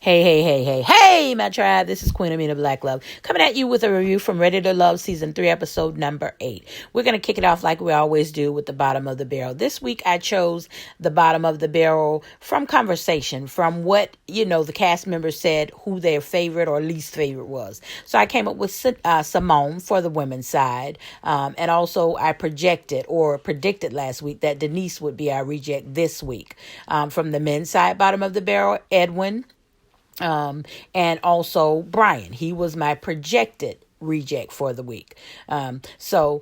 Hey, my tribe. This is Queen Amina Black Love coming at you with a review from Ready to Love Season 3, Episode number 8. We're going to kick it off like we always do with the bottom of the barrel. This week, I chose the bottom of the barrel from conversation, from what, the cast members said who their favorite or least favorite was. So I came up with Simone for the women's side. And also, I predicted last week that Denise would be our reject this week. From the men's side, bottom of the barrel, Edwin. And also Brian. He was my projected reject for the week. So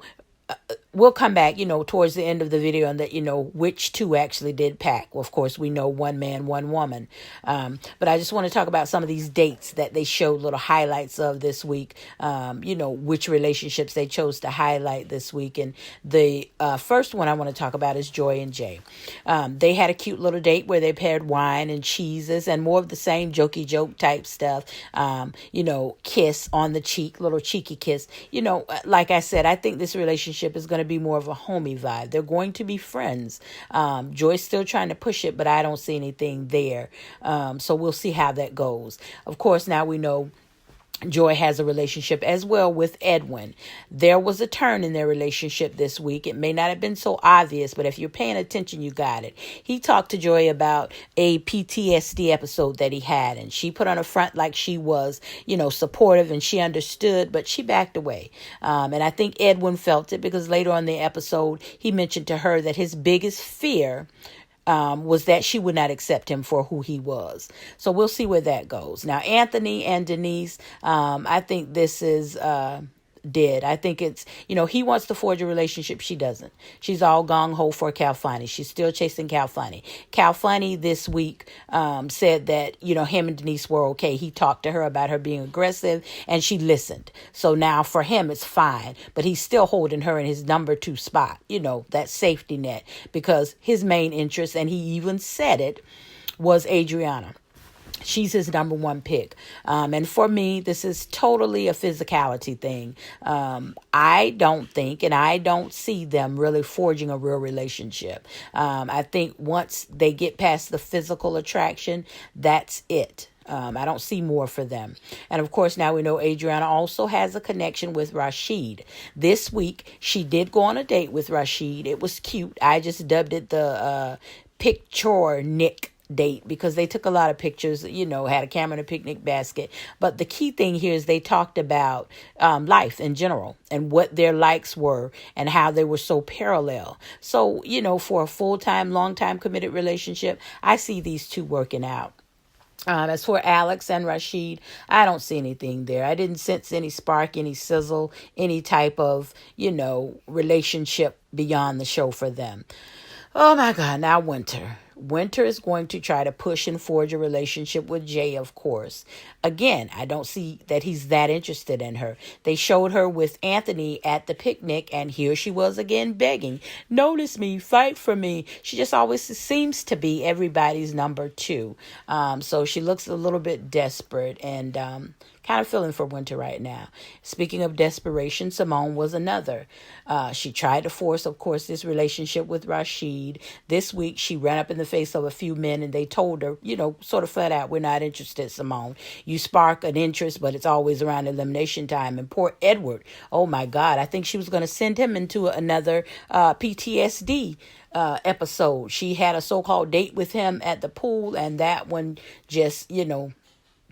we'll come back, towards the end of the video and that, which two actually did pack. Well, of course, we know one man, one woman. But I just want to talk about some of these dates that they showed little highlights of this week, which relationships they chose to highlight this week. And the first one I want to talk about is Joy and Jay. They had a cute little date where they paired wine and cheeses and more of the same jokey joke type stuff. Kiss on the cheek, little cheeky kiss. Like I said, I think this relationship is going to be more of a homey vibe. They're going to be friends. Joy's still trying to push it, but I don't see anything there. So we'll see how that goes. Of course, now we know Joy has a relationship as well with Edwin. There was a turn in their relationship this week. It may not have been so obvious, but if you're paying attention, you got it. He talked to Joy about a PTSD episode that he had, and she put on a front like she was, supportive and she understood, but she backed away. And I think Edwin felt it because later on in the episode, he mentioned to her that his biggest fear was that she would not accept him for who he was. So we'll see where that goes. Now, Anthony and Denise, I think this is dead. I think it's, he wants to forge a relationship. She doesn't. She's all gung-ho for Calfani. She's still chasing Calfani. Calfani this week said that, him and Denise were okay. He talked to her about her being aggressive and she listened. So now for him, it's fine. But he's still holding her in his number 2 spot, that safety net, because his main interest, and he even said it, was Adriana. She's his number 1 pick. And for me, this is totally a physicality thing. I don't think, and I don't see them really forging a real relationship. I think once they get past the physical attraction, that's it. I don't see more for them. And of course, now we know Adriana also has a connection with Rashid. This week, she did go on a date with Rashid. It was cute. I just dubbed it the picture Nick date because they took a lot of pictures, had a camera and a picnic basket. But the key thing here is they talked about life in general and what their likes were and how they were so parallel. So, for a full-time, long-time committed relationship, I see these two working out. As for Alex and Rashid, I don't see anything there. I didn't sense any spark, any sizzle, any type of, relationship beyond the show for them. Oh my God, now Winter. Winter is going to try to push and forge a relationship with Jay, of course. Again, I don't see that he's that interested in her. They showed her with Anthony at the picnic, and here she was again begging, notice me, fight for me. She just always seems to be everybody's number 2. So she looks a little bit desperate and kind of feeling for Winter right now. Speaking of desperation, Simone was another. She tried to force, of course, this relationship with Rashid. This week, she ran up in the face of a few men and they told her, sort of flat out, we're not interested, Simone. You spark an interest, but it's always around elimination time. And poor Edward, oh my God, I think she was going to send him into another PTSD episode. She had a so-called date with him at the pool, and that one just,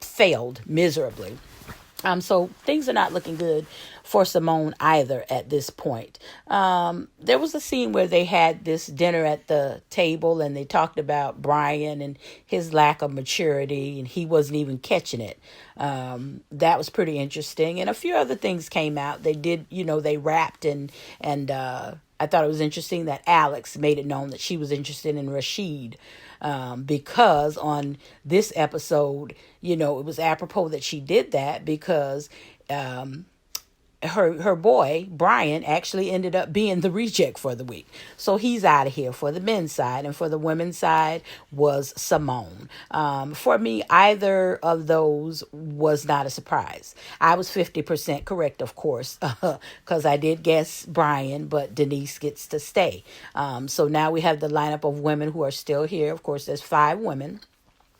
failed miserably. So things are not looking good for Simone either at this point. There was a scene where they had this dinner at the table and they talked about Brian and his lack of maturity, and he wasn't even catching it. That was pretty interesting. And a few other things came out. They did, they rapped and I thought it was interesting that Alex made it known that she was interested in Rashid. Because on this episode, it was apropos that she did that because her boy, Brian, actually ended up being the reject for the week. So he's out of here for the men's side. And for the women's side was Simone. For me, either of those was not a surprise. I was 50% correct, of course, because I did guess Brian, but Denise gets to stay. So now we have the lineup of women who are still here. Of course, there's 5 women.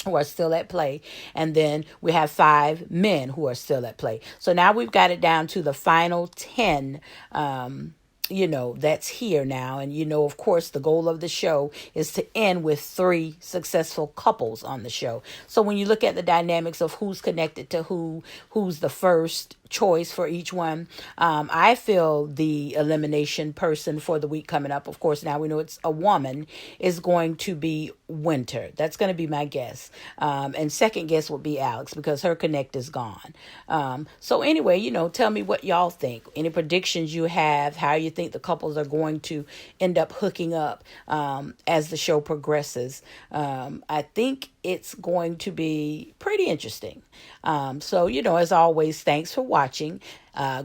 who are still at play. And then we have 5 men who are still at play. So now we've got it down to the final 10, that's here now. And, of course, the goal of the show is to end with 3 successful couples on the show. So when you look at the dynamics of who's connected to who's the first choice for each one, I feel the elimination person for the week coming up, of course, now we know it's a woman, is going to be Winter. That's going to be my guess. And second guess would be Alex, because her connect is gone. So anyway, tell me what y'all think. Any predictions you have, how you think the couples are going to end up hooking up as the show progresses. I think it's going to be pretty interesting. So, as always, thanks for watching.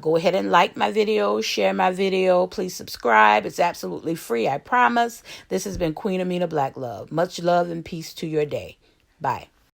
Go ahead and like my video, share my video. Please subscribe. It's absolutely free, I promise. This has been Queen Amina Black Love. Much love and peace to your day. Bye.